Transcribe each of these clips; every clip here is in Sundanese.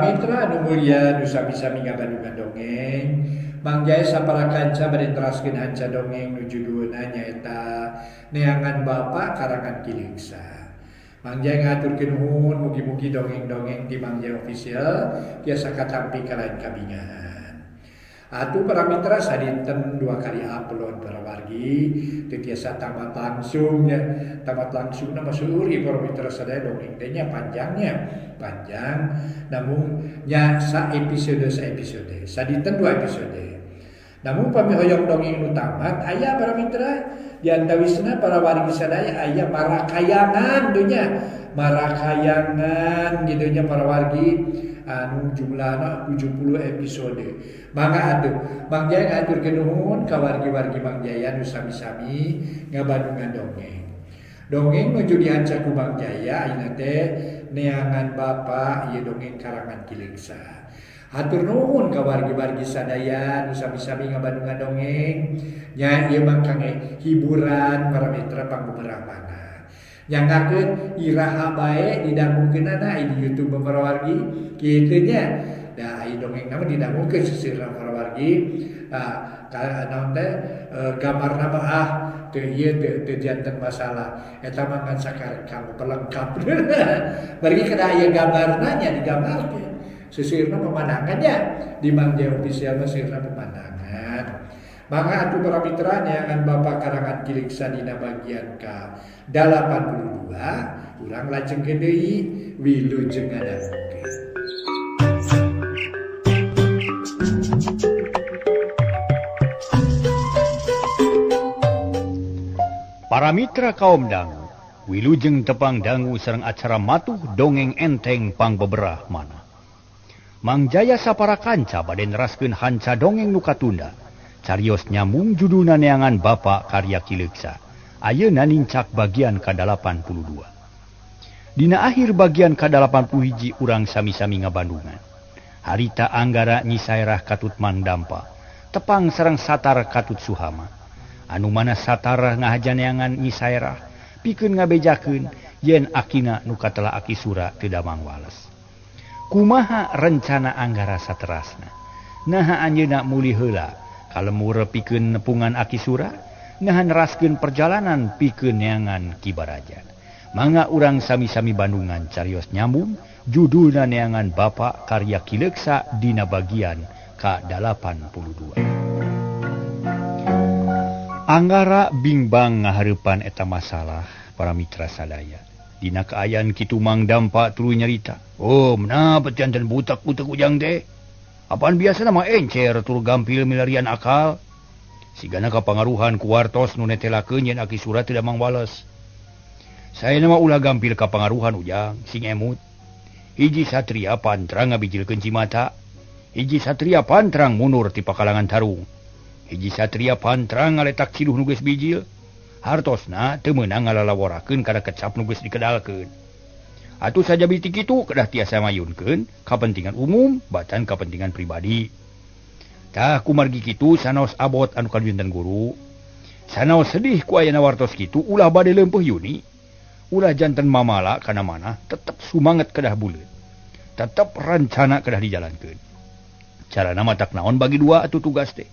Mitra nu mulia nu sami-sami ngabandungan dongeng Mang Jaya sapara kanca bade teraskeun hanca dongeng nu judulna nyaeta Neangan Bapa karangan Kileksa. Mang Jaya ngaturkeun nuhun mugi-mugi dongeng-dongeng di Mang Jaya Official tiasa katampi ka lain kabingahan. Atuh para mitra sadinten 2 kali upload para wargi teu tiasa tamat langsung ya. Tamat langsung nama seuri para mitra sadaya dongeng teh nya panjang namun nya sa episode sadinten 2 episode. Namun pamihoyong dongeng nu tamat aya para mitra di antawisna para wargi sadaya aya marakayangan dunya marakayangan gitu nya para wargi anu jumlahna 70 episode. Mangga atuh Mang Jaya ngaturkeun nuhun ka wargi-wargi Mang Jaya nu sami-sami ngabandungan dongeng. Dongeng nuju dihanca ku Mang Jaya ayeuna teh Neangan Bapa ieu dongeng karangan Kileksa. Hatur nuhun ka wargi-wargi sadaya nu sami-sami ngabandungan dongeng. Nya ieu mah kangge hiburan para mitra pangbeberamana. Nyangakeun iraha bae didangungkeunana di YouTube para wargi kitu nya. Da ai dongeng nama didangungkeun seseueurna para wargi. Naon teh gambarna mah teu ieu teu janten masalah. Eta mah ngan sakareka pelengkap. Bari kada aya gambarna nya digambarkeun. Seseueurna pemandangannya di Mang Jaya Official mah seueurna pemandangan. Maka atuh para mitra Neangan Bapa karangan Kileksa dina bagian ka 82 urang lajengkeun deui wilujeng ngadangkeun. Para mitra kaum dangu, wilujeng tepang dangu sareng acara matuh dongeng enteng pangbeberah mana. Mang Jaya sapara kanca bade neraskeun hanca dongeng nu katunda. Carios nyambung judulna Neangan Bapa karya Kileksa. Ayeuna nincak bagian ka-82. Dina akhir bagian ka-81 urang sami-sami ngabandungan. Harita Anggara Nyi Saerah katut Mandampa, tepang sareng Satar katut Suhama. Anu mana Satar ngahaja neangan Nyi Saerah, pikeun ngabejakeun yen akina nu katela aki sura teu damang wales. Kumaha rencana Anggara saterasna? Naha anjeunna muli heula kalemur pikeun nepungan aki sura, naha neraskeun perjalanan pikeun neangan Ki Baraja. Mangga urang sami-sami bandungan carios nyambung judulna Neangan Bapa karya Kileksa dina bagian ka-82. Anggara bingbang ngahareupan eta masalah para mitra sadaya. Dina kaayaan kitu Mang Dampa tuluy nyarita. Oh, manapat janten butak-butak ujang teh. Apaan biasa nama encer tur gampil milarian akal. Sigana kapangaruhan ku wartos nu netelakeun yen aki sura teu damang wales. Saya nama ulah gampil kapangaruhan ujang sing emut. Hiji satria pantrang ngabijilkeun Cimata. Hiji satria pantrang mundur ti pakalangan Tarung. Hiji satria pantrang ngaletak ciduh nu geus bijil. Hartosna teu meunang ngalalaworakeun kana kecap nu geus dikedalkeun. Atuh saja biti kitu kedah tiasa mayunkeun kapentingan umum batan kapentingan pribadi. Tah kumargi kitu sanaos abot anu kadunten guru. Sanaos sedih ku ayana wartos kitu ulah bade leumpeuh yuni. Ulah janten mamala kana mana tetep sumanget kedah buleut. Tetep rencana kedah dijalankeun. Carana mah tak naon bagi dua atuh tugas teh.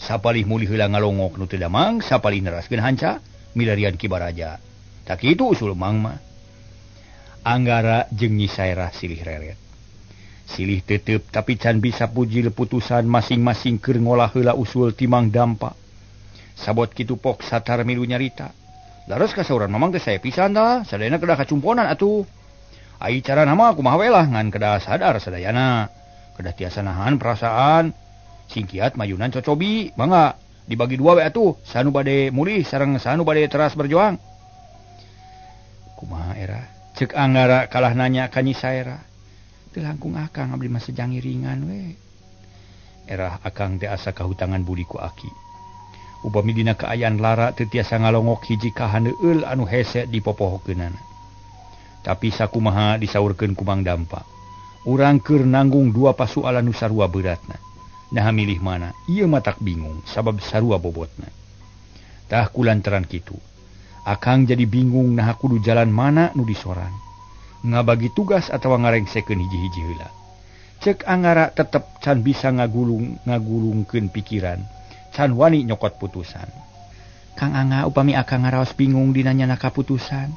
Sapalih muli heula ngalongok nu teu damang, sapalih neraskeun hanca milarian Ki Baraja. Tak kitu usul Mang mah. Anggara jeung Nyi Saerah silih reret. Silih teuteup tapi can bisa pujil putusan masing-masing keur ngolah heula usul ti Mang Dampa. Sabot kitu pok Satar milu nyarita. Laras kasauran mamang teh saya pisan tah, sadayana kedah kacumponan atuh. Ai cara nama kumaha we lah ngan kedah sadar sadayana. Kedah tiasa nahan perasaan. Singkiat mayunan cocobi, mangga dibagi dua we atuh, sanu bade mulih sareng sanu bade teras berjuang. Kumaha era? Cek Anggara kalah nanya ka Nyi Saerah. Teu langkung akang abdi mah sejangi ringan we. Erah akang teh asa kahutangan budi ku aki. Upami dina kaayaan lara teu tiasa ngalongok hiji kahaneueul anu hese dipopohokeunana. Tapi sakumaha disaurkeun ku Mang Dampa. Urang keur nanggung dua pasualan nu sarua beratna. Nah milih mana? Ieu mah tak bingung sabab sarua bobotna. Tah kulantaran kitu. Akang jadi bingung nah kudu jalan mana nu disoran. Ngabagi tugas atawa ngarengsekeun hiji-hiji heula. Cek Anggara tetep can bisa ngagulungkeun pikiran, can wani nyokot putusan. Kang Angga upami akang ngaraos bingung dina nyana kaputusan.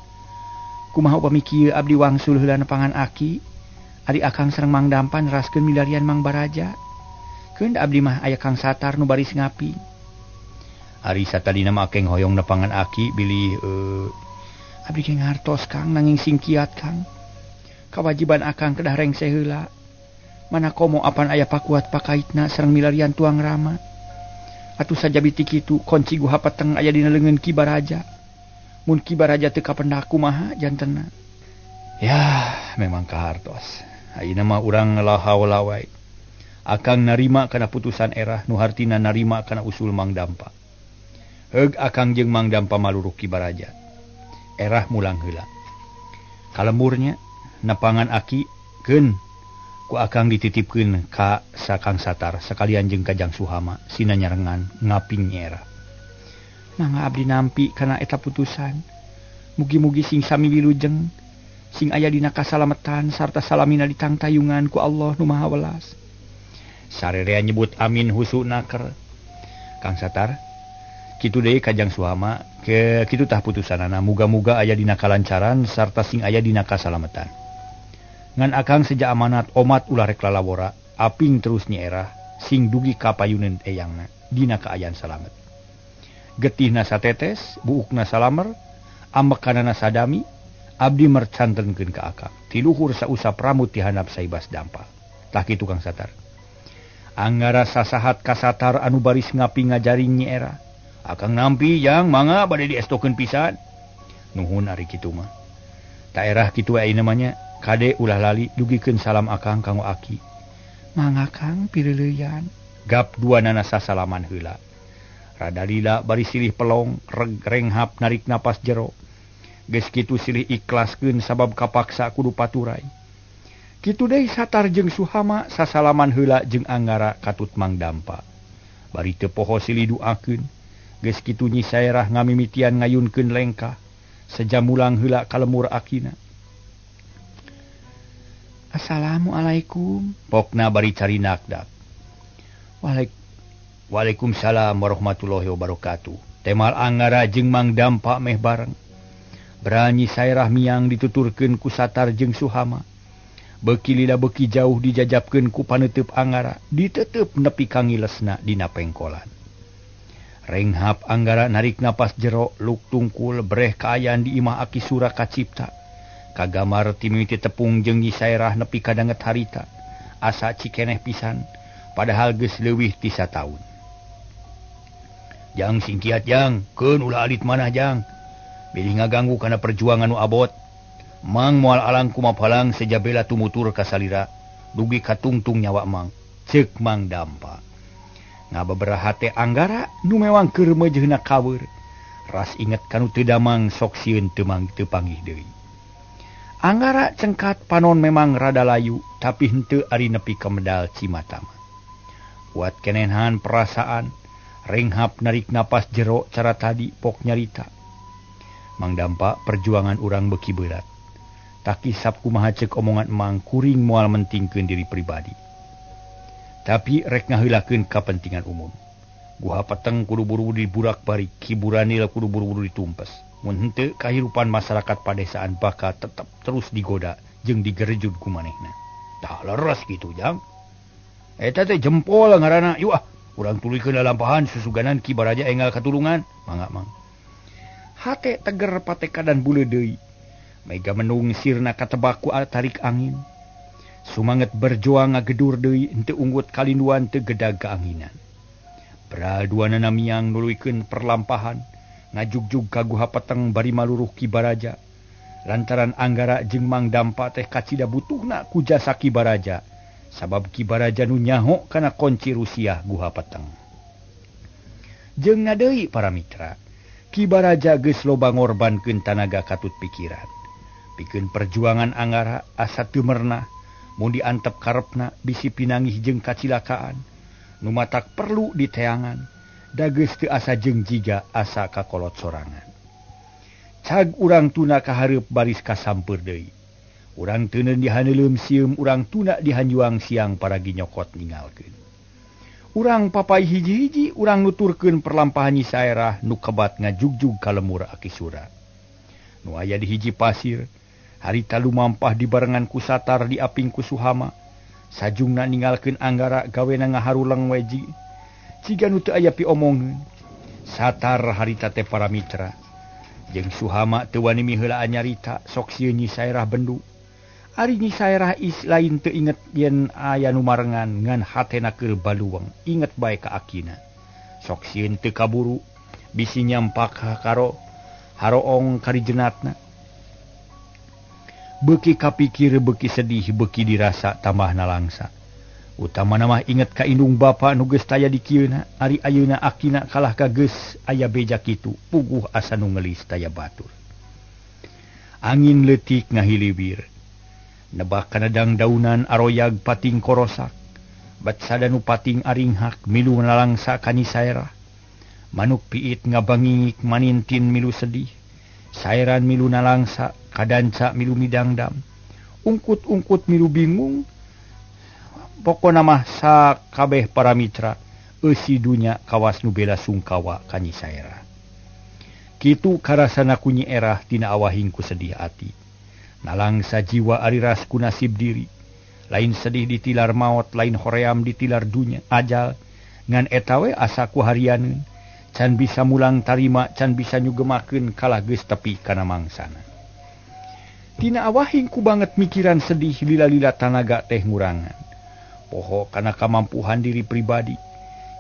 Kumaha upami kieu abdi wangsul heula nepangan aki, ari akang sareng Mang Dampa neraskeun milarian Mang Baraja. Keun abdi mah aya Kang Satar nu baris ngapi. Ari satadina mah akeng hoyong nepangan aki bilih abdi ge ngartos Kang nanging sing kiat Kang. Kawajiban akang kedah rengse heula. Mana komo apan aya pakuat pakaitna sareng milarian tuang rama. Atuh sajabi ti kitu kunci guha peteng aya dina leungeun Ki Baraja. Mun Ki Baraja teu kapendak kumaha jantenna. Ya, memang kahartos. Ayeuna mah urang ngelahaw wae. Akang narima kana putusan Erah nu hartina narima kana usul Mang Dampa. Heug akang jeung Mang Dampa maluruk Ki Baraja. Erah mulang heula. Kalemurnya nepangan aki keun ku akang dititipkeun ka Kang Satar sakalian jeung Kajang Suhama sina nyarengan ngaping Erah. Mangga abdi nampi kana eta putusan. Mugi-mugi sing sami wilujeng, sing aya dina kasalametan sarta salamina ditangtayungan ku Allah nu Maha Welas. Sarerea nyebut amin husu naker. Kang Satar, kitu deui Kajang Suhama, ke kitu tah putusanana muga-muga aya dina kalancaran sarta sing aya dina kasalametan. Ngan akang seja amanat omat ulah rek lalawora, aping terus Nyi Erah sing dugi ka payuneun eyangna dina kaayaan salamet. Getihna satetes, buukna salamer, ambekanana sadami, abdi mercantenkeun ka akang. Ti luhur sausap rambut ti handap Saibas Dampa. Tah kitu Kang Satar. Anggara sasahat ka Satar anu baris ngapi ngajaring Nyi Erah. Akang nampi jang mangga bade diestokeun pisan. Nuhun ari kitu mah. Ta Erah kitu aya namanya. Kade ulah lali dugikeun salam akang kanggo aki. Mangga Kang pireuleyan. Gap duanana sasalaman heula. Rada lila bari silih pelong renghap narik napas jero. Geus kitu silih ikhlaskeun sabab kapaksa kudu paturai. Kitu deui Satar jeung Suhama sasalaman heula jeung Anggara katut Mang Dampa. Bari teu poho silih duakeun. Geus kitu Nyi Saerah ngamimitian ngayunkeun lengkah. Sejamulang heula kalemur akina. Assalamualaikum. Pokna bari cari nakdak. Waalaikumsalam warahmatullahi wabarakatuh. Temal Anggara jeung Mang Dampa meh bareng. Beranyi Saerah miang dituturkeun ku Satar jeung Suhama. Beuki lila beuki jauh dijajabkeun ku paneuteub Anggara, ditetep nepi ka ngilesna dina pengkolan. Renghap Anggara narik napas jero, luk tungkul breh kaayaan di imah Aki Sura Kacipta. Kagamar ti mimiti tepung jeung Nyi Saerah nepi ka danget harita. Asa cikeneh pisan, padahal geus leuwih ti 1 taun. Jang singkiat jang, keun ulah alit manah jang. Bilih ngaganggu kana perjuangan nu abot. Mang moal alang kumapalang sejabela tumutur ka salira, dugi katungtung nyawa Mang, ceuk Mang Dampa. Ngababaraha teh Anggara nu mewang keur meujeuhna kaweur. Ras inget kanu teu damang sok sieun teu panggih deui. Anggara cengkat panon memang rada layu, tapi henteu ari nepi ka medal Cimatama. Kuat kenenhan perasaan, renghap narik napas jero cara tadi pok nyarita. Mang Dampa perjuangan urang beuki berat. Tak kisap kumaha ceuk omongan Mang kuring moal mentingkeun diri pribadi. Tapi rek ngaheulakeun kapentingan umum. Guha peteng kudu buru-buru diburak-barik, hiburanil kudu buru-buru ditumpes. Mun henteu kahirupan masyarakat padesaan bakal tetep terus digoda jeung digerejud ku manehna. Tah leres kitu jang. Eta teh jempol ngaranna. Yuk urang tuluykeun lalampahan susuganan Ki Baraja enggal katulungan. Mangga Mang. Hate teger patekadan bule deui. Mega menung sirna katebak ku tarik angin. Sumanget berjuang ngagedur deui henteu unggut kalinduan teu gedag keanginan. Braduanana miang nuluykeun perlampahan. Ngajugjug ka guha peteng bari maluruh Ki Baraja. Lantaran Anggara jeung Mang Dampa teh kacida butuhna ku jasa Ki Baraja. Sabab Ki Baraja nu nyaho kana kunci Rusia guha peteng. Jeung deui para mitra. Ki Baraja geus loba ngorbankeun tanaga katut pikiran. Pikeun perjuangan Anggara asa teu merenah. Mun diantep karepna bisi pinangih jeung kacilakaan. Nu matak perlu diteangan. Da geus teu asa jeung jiga asa kakolot sorangan. Cag urang tuna kahareup baris kasampeur deui. Urang teuneun dihaneuleum sieum urang tuna dihanjuang siang paragi nyokot ninggalkeun. Urang papai hiji-hiji urang nuturkeun perlampahan Nyi Saerah nu kebat ngajugjug ka lemur aki sura. Nu aya di hiji pasir, harita lumampah dibarengan ku Satar diaping ku Suhama. Sajungna ninggalkeun Anggara gawena ngaharulang weji. Ciga nu teu aya piomongkeun. Satar harita teh para mitra. Jeung Suhama teu wani miheulaan nyarita sok sieun Nyi Saerah bendu. Ari Nyi Saerah lain teu inget yen aya nu marengan ngan hatena keur baluweng, inget bae ka akina. Sok sieun teu kaburu, bisi nyampak karo haroong karijenatna. Beuki kapikir, beuki sedih, beuki dirasa tambahna langsa. Utamana mah inget ka indung bapa nu geus taya di kieuna, ari ayeuna akina kalah ka geus aya beja kitu, puguh asa nu ngelis taya batur. Angin leutik ngahiliwir. Nebak kanadang daunan aroyag pating korosak. Batsada nu pating aringhak milu nalangsa ka Nyi Saerah. Manuk piit ngabangingik manintin milu sedih. Saeran milu nalangsa, kadanca milu midangdam. Ungkut-ungkut milu bingung. Pokona mah sakabeh para mitra eusi dunya kawas nu bela sungkawa ka Nyi Saerah. Kitu karasana ku Nyi Erah tina awahing ku sedih ati. Nalangsa jiwa ariras ku nasib diri. Lain sedih ditilar maot, lain hoream ditilar dunya ajal. Ngan etawe asa ku harianeun. Can bisa mulang tarima, can bisa nyugemakeun kalah geus tepi kana mangsana. Tina awahing ku banget mikiran sedih lila-lila tanaga teh ngurangan. Poho kana kamampuhan diri pribadi.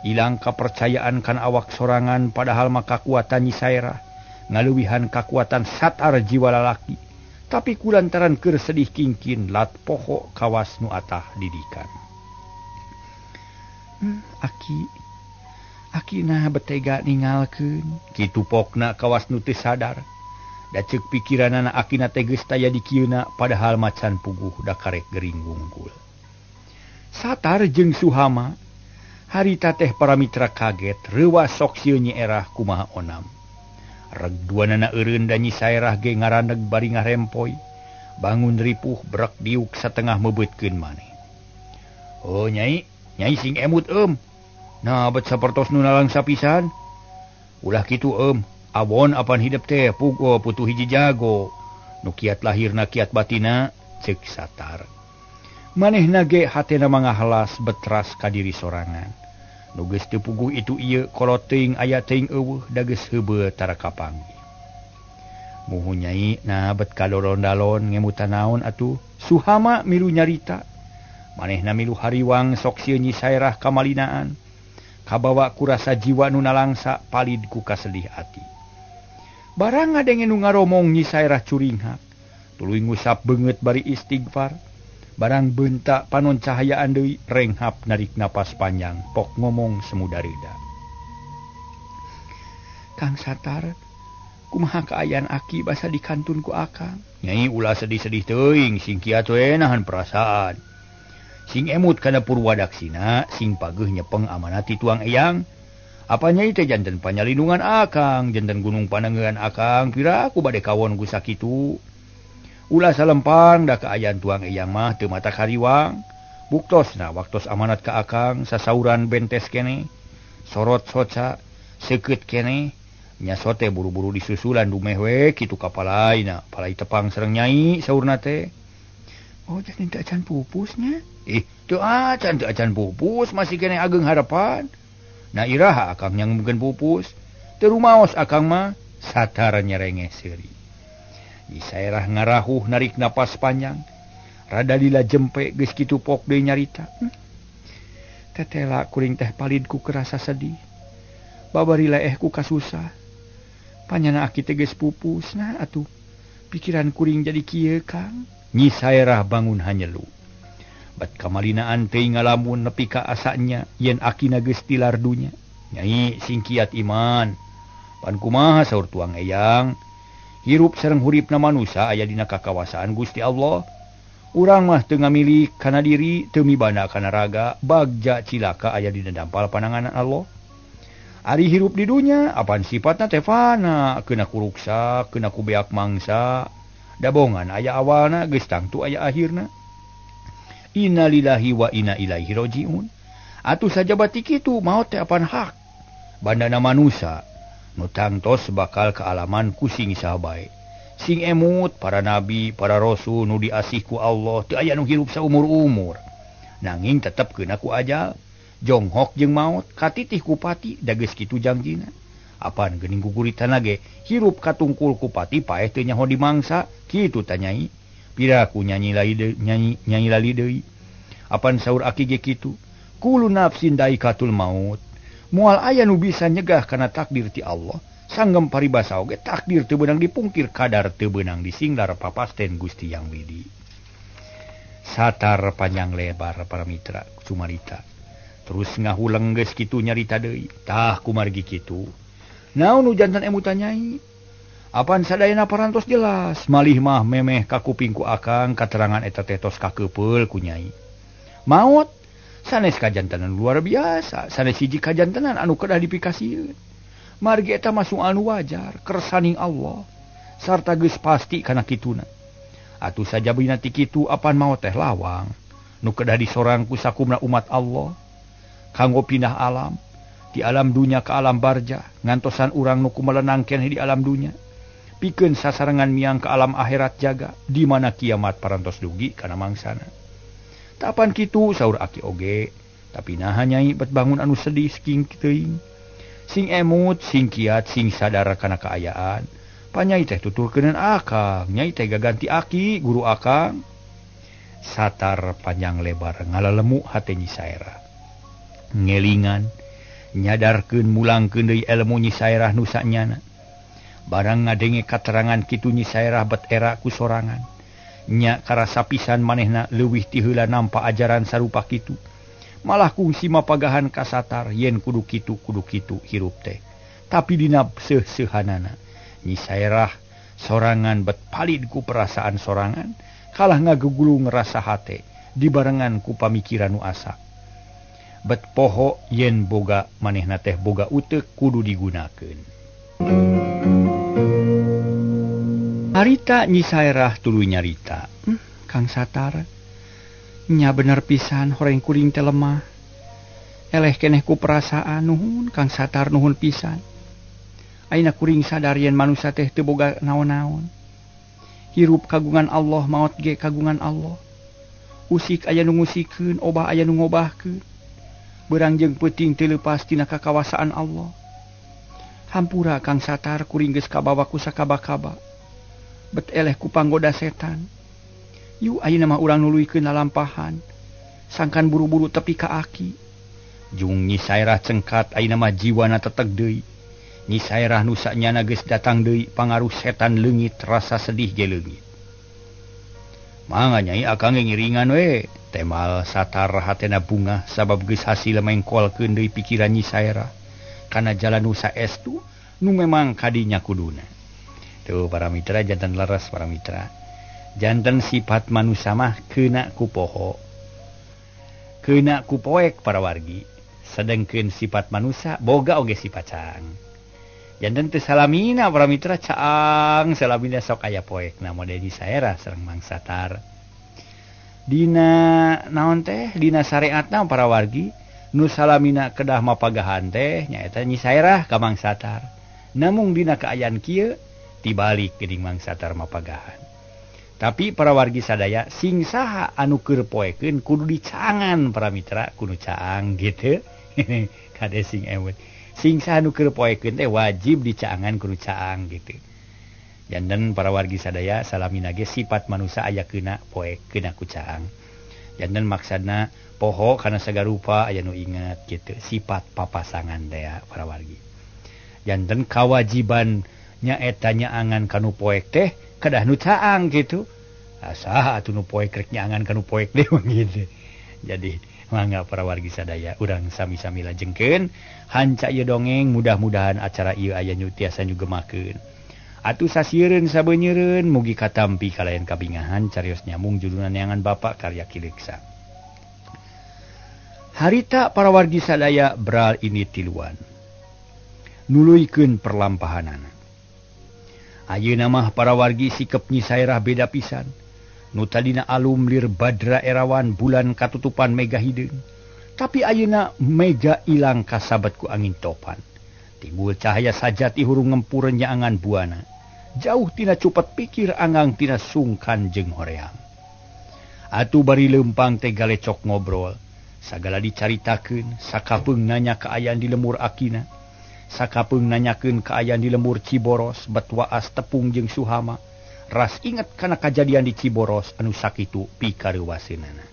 Ilang kepercayaan kana awak sorangan padahal mah kakuatan Nyi Saerah. Ngaluwihan kakuatan Satar jiwa lalaki. Tapi kulantaran keur sedih kingkin lat poho kawas nu atah didikan. Aki nah betega ninggalkeun. Kitu pokna kawas nu teu sadar. Da ceuk pikiranana akina teh geus taya di kieuna padahal macan puguh da karek gering wungkul. Satar jeung Suhama harita teh para mitra kaget reuwas sok sieun Nyi Erah kumaha onam. Reg duanana eureun da Nyi Saerah ge ngaraneg bari ngarempoy. Bangun ripuh brek diuk satengah meubeutkeun maneh. Oh Nyai sing emut Nah bet sapertos nu nalangsa pisan. Ulah kitu awon apan hidup teh puguh putuh hiji jago. Nu kiat lahirna kiat batina ceuk Satar. Manehna ge hatena mangahalas betras ka diri sorangan. Nu geus teu puguh itu ieu kolot teuing aya teuing eueuh da geus heubeul tara kapanggih. Muhu Nyai nah bet kalorondalon ngemutan naon atuh. Suhama milu nyarita. Manehna milu hariwang sok sieun Nyi Saerah kamalinaan. Kabawa ku rasa jiwa nu nalangsa palid ku kasedih ati. Barang ngadengen nu ngaromong Nyi Saerah curinghak. Tuluy ngusap beungeut bari istighfar. Barang bentak panon cahayaan deui renghap narik napas panjang pok ngomong semu dareuda. Kang Satar, kumaha kaayaan aki basa dikantun ku akang? Nyai ulah sedih-sedih teuing sing kiat we nahan perasaan. Sing emut kana Purwadaksina sing pageuh nyepeng amanat ti tuang eyang. Apa Nyai teh janten panyalindungan akang, janten gunung panengeun akang pira ku bade kawon ku sakitu. Ulah salempang da kaayaan tuang eyang mah teu mata kariwang. Buktosna waktos amanat ka akang sasauran bentes kene. Sorot soca seukeut kene. Nya sote buru-buru disusulan dumeh we kitu kapalaina. Palai tepang sareng Nyai saurna teh. Oh jadi teu acan pupusnya? Teu acan pupus masih kene ageng harapan. Na iraha akang yang mungkin pupus. Teu rumaos akang mah Satar nyerengeh seuri. Nyi Saerah ngarahuh narik napas panjang. Rada lila jempe geus kitu pok deui nyarita. Tetela kuring teh palid ku kerasa sedih. Babari laeh ku kasusah. Panyana aki teh geus pupus nah atuh. Pikiran kuring jadi kieu Kang. Nyi Saerah bangun hanyelu. Bat kamalinaan teuing ngalamun nepi ka asanya yen akina geus tilar dunya. Nyai sing kiat iman. Pan kumaha saur tuang eyang? Hirup sareng huripna manusia aya dina kakawasaan Gusti Allah. Urang mah teu ngamili kana diri, teu mibanda kana raga, bagja cilaka aya dina dampal pananganan Allah. Ari hirup di dunya, apan sifatna teh fana, keuna ku ruksak, keuna ku beak mangsa. dabongan aya awalna geus tangtu aya akhirna. Innalillahi wa inna ilaihi rajiun. Atuh saja batik kitu maot teh apan hak. Bandana manusia nu tangtos bakal kealaman ku sing sabae. Sing emut para nabi, para rasul nu diasih ku Allah teu aya nu hirup saumur-umur. Nanging tetep keuna ku ajal. Jonghok jeung maot katitih ku pati da geus kitu jangjina. Apan geuning guguritana ge hirup katungkul ku pati paeh teu nyaho dimangsa, kitu tanyai. Piraku nyanyi lali deui. Apan saur aki ge kitu. Kullu nafsin daikatul maut. Moal aya nu bisa nyegah kana takdir ti Allah. Sanggem paribasa oge takdir teu beunang dipungkir, kadar teu beunang disinglar papasten Gusti Yang Widi. Satar panjang lebar para mitra sumarita. Terus ngahuleng geus kitu nyarita deui. Tah kumargi kitu. Naon nu janten emutan nyai? Apan sadayana parantos jelas, malih mah memeh ka kupingku akang katerangan eta teh tos kakeupel ku nyai. Maot sanes kajantenan luar biasa, sanes hiji kajantenan anu kedah dipikasieun. Margi eta masuk anu wajar, kersaning Allah, sarta geus pasti kana kituna. Atuh saja bina ti kitu apan maot teh lawang, nu kedah disorang ku sakumna umat Allah. Kanggo pindah alam, di alam dunya ke alam barja, ngantosan urang nu kumelenang keneh di alam dunya. Pikeun sasarengan miang ke alam akhirat jaga, di mana kiamat parantos dugi kana mangsana. Tapan kitu saur aki oge, tapi naha nyai bet bangun anu sedih sing teuing. Sing emut, sing kiat, sing sadar kana kaayaan. Panyai teh tuturkeuneun akang, nyai teh gaganti aki, guru akang. Satar panjang lebar ngalalemu hate Nyi Saerah. Ngelingan, nyadarkeun mulangkeun deui ilmu Nyi Saerah nu sanyana. Barang ngadenge katerangan kitu Nyi Saerah bet era ku sorangan. Nya karasa pisan manehna leuwih ti heula nampa ajaran sarupa kitu. Malah kungsi mapagahan ka satar yen kudu kitu hirup teh. Tapi dina seuh-seuhanana Nyi Saerah sorangan bet palid ku perasaan sorangan, kalah ngagugulung rasa hate dibarengan ku pamikiran nu asa. Bet poho yen boga manehna teh boga uteuk kudu digunakeun. Harita Nyi Saerah tuluy nyarita. Kang Satar, nya bener pisan horeng kuring teh lemah. Eleh keneh ku perasaan nuhun Kang Satar nuhun pisan. Ayeuna kuring sadar yen manusia teh teu boga naon-naon. Hirup kagungan Allah, maot ge kagungan Allah. Usik aya nu ngusikeun, obah aya nu ngobahkeun. Beurang jeung peuting teu leupas tina kakawasaan Allah. Hampura Kang Satar kuring geus kabawa ku sakaba-kaba. Bet eleh ku panggoda setan. Yu ayeuna mah urang nuluykeun lalampahan. Sangkan buru-buru tepi ka aki. Jung Nyi Saerah cengkat ayeuna mah jiwana teteg deui. Nyi Saerah nu sanyana geus datang deui pangaruh setan leungit, rasa sedih ge leungit. Mangga Nyai akang ngiringan we. Temal satar hatena bunga sabab geus hasil mengkolkeun deui pikiran Nyi Saerah kana jalan nu saestu nu memang kadinya kuduna. Tuh para mitra janten leres para mitra. Janten sifat manusia mah keuna ku poho. Keuna ku poek para wargi. Sedengkeun sifat manusia boga oge sifat caang. Janten teu salamina para mitra caang salamina sok aya poekna model Nyi Saerah sareng Mang Satar. Dina naon teh dina syariatna para wargi nu salamina kedah mapagahan teh nyaeta Nyi Saerah ka Mang Satar. Namung dina kaayaan kieu tibalik geuning Mang Satar mapagahan. Tapi para wargi sadaya sing saha anu keur poekeun kudu dicaangan para mitra kudu caang gitu. Kade sing ewet. Sing saha anu keur poekeun teh wajib dicaangan kudu caang gitu. Janten para wargi sadaya salamina ge sifat manusia aya keuna poek keuna ku caang. Janten maksudna poho kana sagarupa aya nu inget gitu. Sifat papasangan teh para wargi. Janten kawajiban nyaeta nyaangan kanu poek teh kedah nu caang gitu. Saha atuh nu poek rek nyaangan kanu poek teh gitu. Jadi mangga para wargi sadaya urang sami-sami lajengkeun hanca ieu dongeng, mudah-mudahan acara ieu aya nu tiasa nyugemakeun. Atuh sasieun sabeunyeun mugi katampi kalayan kabingahan carios nyambung judulna neangan Bapak karya Kileksa. Harita para wargi sadaya beral ini tiluan. Nuluykeun perlampahanana. Ayeuna mah para wargi sikep Nyi Sairah beda pisan. Nu tadina alum lir badra erawan bulan katutupan mega hideung. Tapi ayeuna mega ilang kasabat ku angin topan. Timbul cahaya sajati hurung ngempur nyaangan buana. Jauh tina cupat pikir angang tina sungkan jeung horeang. Atuh bari leumpang teh galecok ngobrol. Sagala dicaritakeun, sakapeung nanya kaayaan di lemur Akina. Sakapeung nanyakeun kaayaan di lemur Ciboros, Batwaas Tepung jeung Suhama. Ras inget kana kajadian di Ciboros anu sakitu pikareuwaseunana.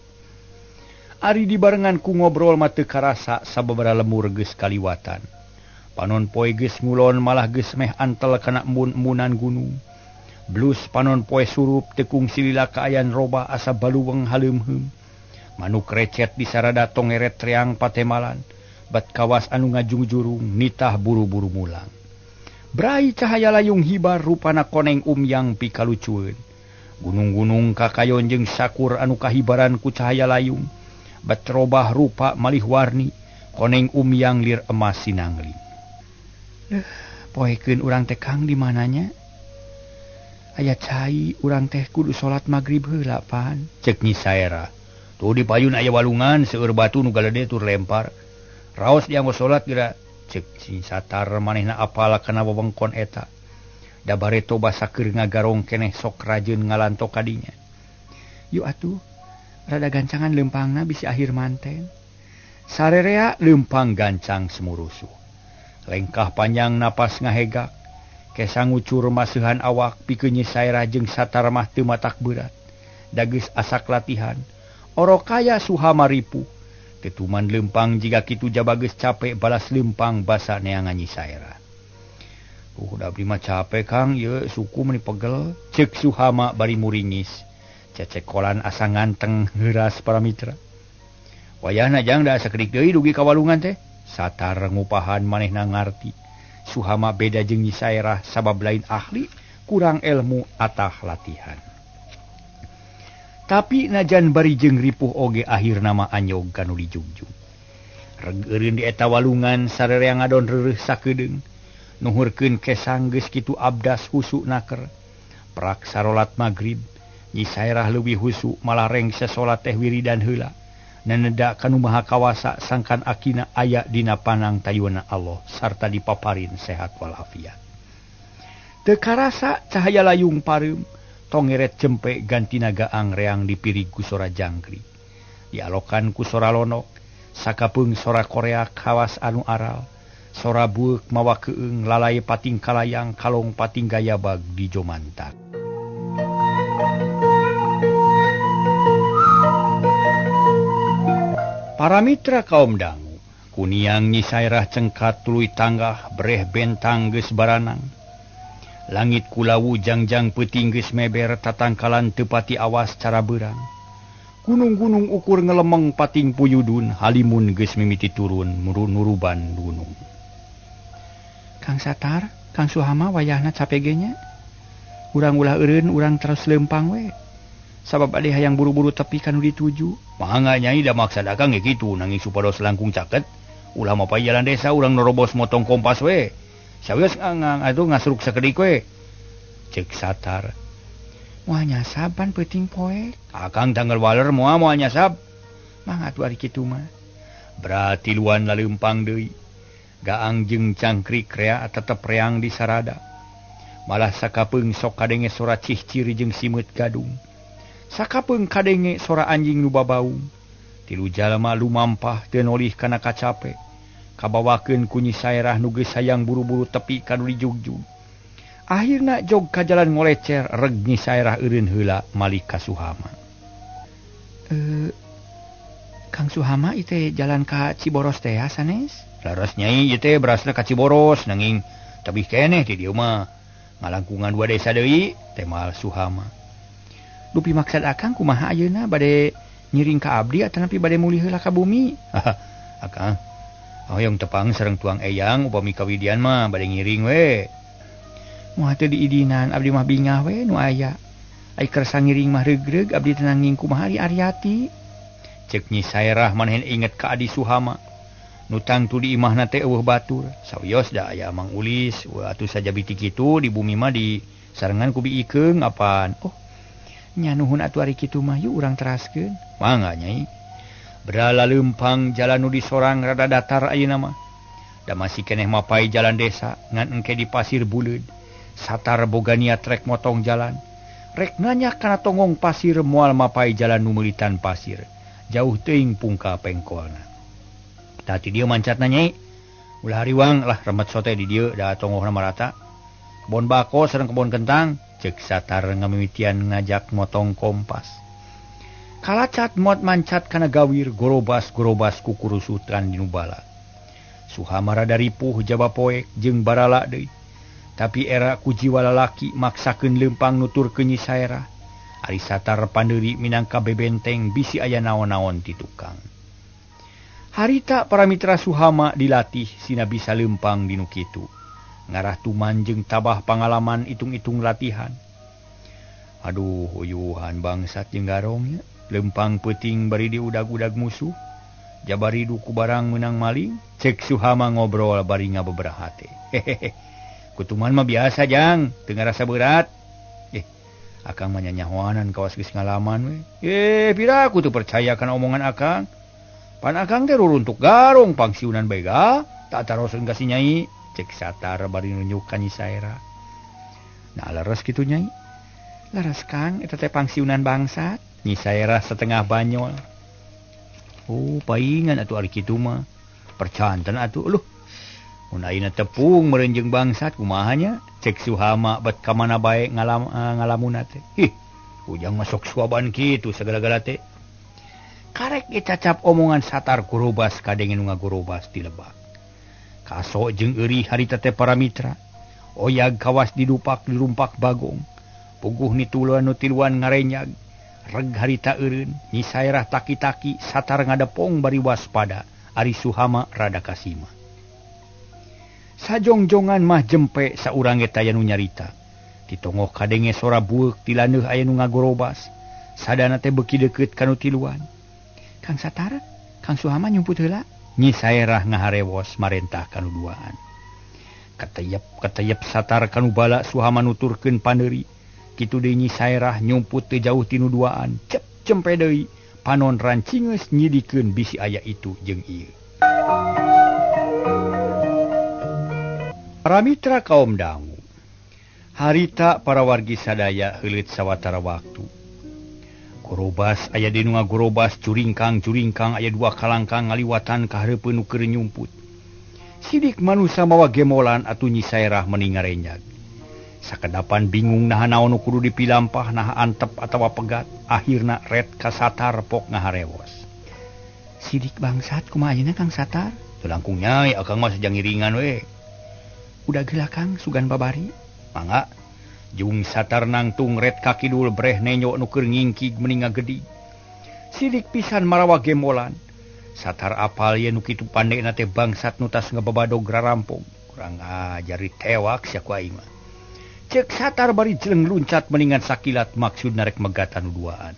Ari dibarengan ku ngobrol mah teu karasa sababaraha lemur geus kaliwatan. Panon poe geus ngulon malah geus meh antel kana embun-embunan gunung. Blus panon poe surup tekung silila kaayaan roba asa baluweng haleumheum. Manuk recet di sarada tongeret reang patemalan. Bat kawas anu ngajung jurung nitah buru-buru mulang. Brai cahaya layung hibar rupana koneng umyang pikalucueun. Gunung-gunung kakayon jeung sakur anu kahibaran ku cahaya layung. Bat robah rupa malih warni koneng umyang lir emas sinangling. Poekeun urang teh Kang di mananya? Aya cai urang teh kudu salat magrib heula pan. Cek Nyi Sairah. Tuh di payun aya walungan seueur batu nu galede tur lempar. Raos dianggo salat geura. Cek si Satar manehna apal kana wewengkon eta. Da bareto basa keur ngagarong keneh sok rajeun ngalantok kadinya. Yu atuh, rada gancangan leumpangna bisi akhir manten. Sarerea leumpang gancang semurusuh. Lengkah panjang napas ngahegak. Kesa ngucur maseuhan awak pikeun Nyi Sairah jeung Satar mah teu matak berat. Da geus asak latihan. Orokaya Suhama ripuh. Ketuman leumpang jika kitu jaba geus capek balas leumpang basa neangan Nyi Sairah. Da abdi mah capek Kang, ieu suku meni pegel. Ceuk Suhama bari muringis. Cecekolan asa nganteng heuras para mitra. Wayahna jang da asa kedik deui dugi ka walungan teh. Satar ngupahan manehna ngarti. Suhama beda jeung Nyi Sairah sabab lain ahli, kurang ilmu atah latihan. Tapi najan bari jeung ripuh oge akhir nama anyog kanu dijugjug. Regeureun di eta walungan sarerea ngadon reureuh sakedeung. Nuhurkeun kesang geus kitu abdas husu naker. Prak sarolat magrib, Nyi Sairah leuwih husu malah rengse salat teh wiridan heula. Naneda kanu maha kawasa sangkan Akina aya dina panang tayuna Allah sarta dipaparin sehat walafiat. Teu karasa cahaya layung pareum. Tongeret cempe ganti nagaang reang dipirig ku sora jangkrik. Dialokan ku sora lonok, sakapeung sora Korea kawas anu aral, sora bueuk mawa keung lalai pating kalayang kalong pating gayabag di jomantak. Para mitra kaum dangu, kuniang Nyi Sairah cengkat tuluy tanggah breh bentang geus baranang. Langit kulawu jangjang peuting geus meber tatangkalan teu pati awas cara beurang. Gunung-gunung ukur ngelemeng pating puyudun halimun geus mimiti turun nuruban gunung. Kang Satar, Kang Suhama wayahna capek ge nya. Urang ulah eureun urang terus leumpang we. Sabab ade hayang buru-buru tepi kanu dituju. Mangga Nyai da maksad akang ge kitu nanging supados langkung caket. Ulah mapay jalan desa urang nerobos motong kompas we. Sawios atuh ngasruk sakedik we. Cek Satar. Moal nyasab pan peuting poe. Akang tanggal waler moal nyasab. Mangga atuh ari kitu mah. Berarti luan laleumpang deui. Gaang jeung cangkrik rea tetep reang di sarada. Malah sakapeung sok kadenge sora cih-ciri jeung simut gadung. Sakapeung kadenge sora anjing nu babaung. Tilu jalma lumampah teu nolih kana kacape. Kabawakeun ku Nyi Sairah nu geus hayang buru-buru tepi kanu dijugjug. Akhirna jog ka jalan ngolecer reg Nyi Sairah eureun heula malih ka Suhama. Kang Suhama ieu teh jalan ka Ciboros teh sanes? Laras Nyai ieu teh berasna ka Ciboros nanging tebih keneh ti dieu mah. Ngalangkungan 2 desa deui, temal Suhama. Dupi maksad akang kumaha ayeuna bade ngiring ka abdi atawa nepi bade mulih heula ka bumi? Akang hoyong tepang sareng tuang eyang upami kawidian mah bade ngiring we. Moal teu diidinan abdi mah bingah we nu aya. Ai kersa ngiring mah regreg abdi teu nanging kumaha ari Aryati. Cek Nyi Sairah manehen inget ka adi Suhama. Nu tangtu di imahna teh eueuh batur. Sawios da aya Mang Ulis, atuh saja biti kitu di bumi mah di Sarengan kubi ikeung apaan? Oh, nya nuhun atuh ari kitu mah yuk urang teraskeun. Mangga Nyai. Berala lempang jalan nu di sorang rada datar ayeuna mah. Da masih keneh mapai jalan desa ngan engke di pasir buleud. Satar boga niat rek motong jalan. Rek nanya kana tongong pasir moal mapai jalan nu meuritan pasir. Jauh teuing pungka pengkolna. Tadi dia mancatna Nyai. Ulah hariwang lah remet sote di dieu da tongohna marata. Kebon bako sareng kebon kentang, cek Satar ngamimitian ngajak motong kompas. Kalacat mot mancat kana gawir gorobas-gorobas kukurusutan di nubala. Suhamara dari puh jaba poek jeung barala deui. Tapi era ku jiwa lalaki maksakeun leumpang nuturkeun Nyi Saerah. Ari Satar pandeuri minangka bebenteng bisi aya naon-naon ti tukang. Harita para mitra Suhama dilatih sina bisa leumpang dinu kitu. Ngarah tuman jeung tabah pangalaman itung-itung latihan. Aduh, uyuhan bangsat jeung garongnya. Lempang peuting bari diudag-udag musuh. Jabari duku barang menang maling. Cek Suhama ngobrol bari ngabeberaha teh. Hehehe. Kutuman mah biasa jang, teu ngarasa berat. Akang mah nyanyahoanan kawas geus ngalaman we. Pira aku teu percaya kana omongan akang. Pan akang teh ruruntuk garong pangsiunan bega, tak taroseun ka si Nyai. Cek Satar bari nunjuk ka Nyi Saerah. Nah leres kitu Nyai. Leres Kang, eta teh pangsiunan bangsat. Nyi Saerah setengah banyol. Oh, paingan atuh ari kitu mah. Percanten atuh luh. Mun ayeuna tepung meureun jeung bangsat kumaha nya? Cek Suhama bet ka mana bae ngalamunna teh. Ujang masuk suaban kitu segala-gala teh. Karek dicacap omongan Satar gorobas kadenge nu ngagorobas di lebak. Kaso jeung eueuh harita teh para mitra. Oyag kawas didupak dirumpak bagong. Puguh nituluan nu tiluan ngarenyag. Reg harita eureun, Nyi Saerah taki-taki Satar ngadepong bari waspada. Ari Suhama rada kasima. Sajongjongan mah jempe saurang eta aya nu nyarita. Ditongok kadenge sora bueuk ti laneuh aya nu ngagorobas. Sadana teh beuki deukeut kanu tiluan. Kang Satar, Kang Suhama nyumput heula. Nyi Saerah ngaharewos marentah kanu duaan. Katayep Satar kanu bala Suhama nuturkeun pandeuri. Kitu deui Nyi Saerah nyumput teu jauh ti nu duaan. Cep cempe deui panon rancingeus nyidikeun bisi aya itu jeung ieu. Para mitra kaum dangu. Harita para wargi sadaya heuleut sawatara waktu. Gorobas aya di nu ngagorobas curingkang aya dua kalangkang ngaliwatan ka hareupeun nu keur nyumput. Sidik manusa mawa gemolan atuh Nyi Saerah meni ngarenyag. Sakedapan bingung naha naon nu kudu dipilampah, naha antep atawa pegat, akhirna ret ka Satar pok ngaharewos. Sidik bangsat kumaha ayeuna Kang Satar? Teu langkung Nyai, akang mah sajang ngiringan we. Udah geula Kang sugan babari. Mangga. Jung Satar nangtung ret ka kidul breh nenyo nu keur ngingkig meni ngagedi. Sidik pisan marawa gemolan. Satar apal ye nu kitu pandena teh bangsat nu tas ngababadog rarampong. Kurang ajar ditewak sia ku aing mah. Cek Satar bari jeleng luncat meningan sakilat maksud narek megatan nu duaan.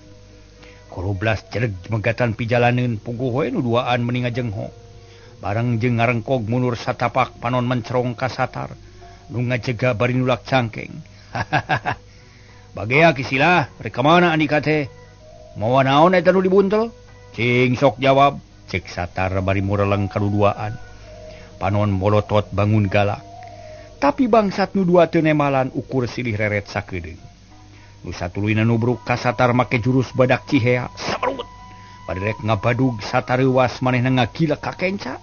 Koroblas jeleg megatan pijalaneun puguh we nu duaan meni ngajengho. Bareng jeung ngarengkog munur satapak panon mencerong ka Satar. Nu ngajega bari nulak cangkeng. Bagea kisilah, rek mana andika teh? Mawa naon eta nu dibuntel? Cing sok jawab, cek Satar bari mureleng kaduduaan. Panon molotot bangun galak. Tapi bangsat nu dua teu nemalan ukur silih reret sakedeung. Nu satuluyna nubruk ka Satar make jurus badak cihea, sabrut. Bari rek ngabadug Satar euwas manehna ngagila ka kenca.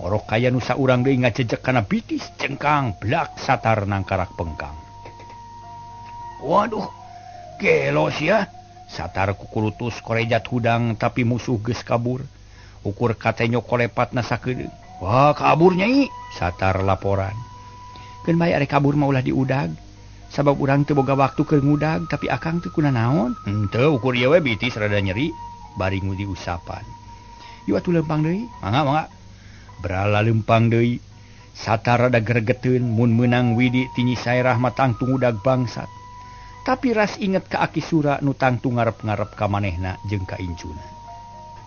Orok kaya nu saurang deui ngajejek kana bitis cengkang blak Satar nangkarak pengkang. Waduh, gelo sia. Satar kukurutus korejat hudang tapi musuh geus kabur. Ukur katenyo kolepatna sakedeung. Wah, kabur Nyai, Satar laporan. Keun bae are kabur mah ulah diudag. Sabab urang teu boga waktu keur ngudag, tapi akang teu kunaon. Henteu ukur ieu we bitis rada nyeri, bari ngudi usapan. Yu atuh lempang deui. Mangga. Berala lempang deui. Satar rada gregeteun mun meunang widi ti Nyi Saerah mah tangtung udag bangsat. Tapi ras inget ka Aki Sura nu tangtung ngarep-ngarep ka manehna jeung ka incuna.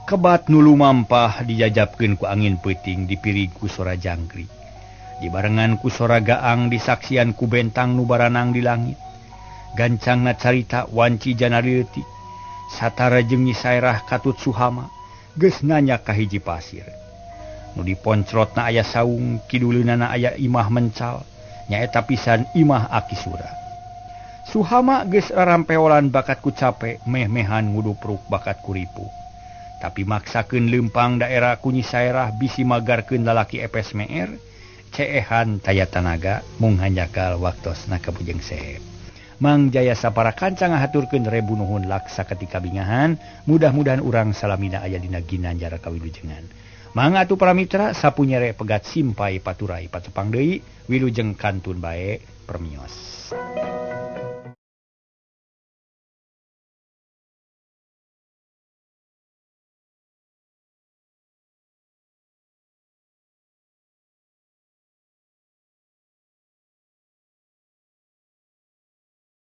Kebat nu lumampah dijajabkeun ku angin peuting dipirig ku sora jangkrik. Dibarengan ku sora gaang disaksian ku bentang nu baranang di langit. gancangna carita wanci janaleuti satara jeung Nyi Sairah katut Suhama geus nanya ka hiji pasir. Nu diponcrotna aya saung, kiduleunana aya imah mencal, nyaeta pisan imah Aki Sura. Suhama geus rarampeolan bakat ku cape, meh-mehan ngudupruk bakat ku ripuh. Tapi maksakeun leumpang daerah ku Nyi Sairah bisi magarkeun lalaki epes meer, ceehan taya tanaga mung hanjakal waktosna kabujeng sehep. Mang Jaya sapara kancang ngahaturkeun rebu nuhun laksa ketika bingahan, mudah-mudahan urang salamina aya dina ginanjar kawilujengan. Mang atuh para mitra sapunyere pegat simpai paturai patepang deui wilujeng kantun bae permios.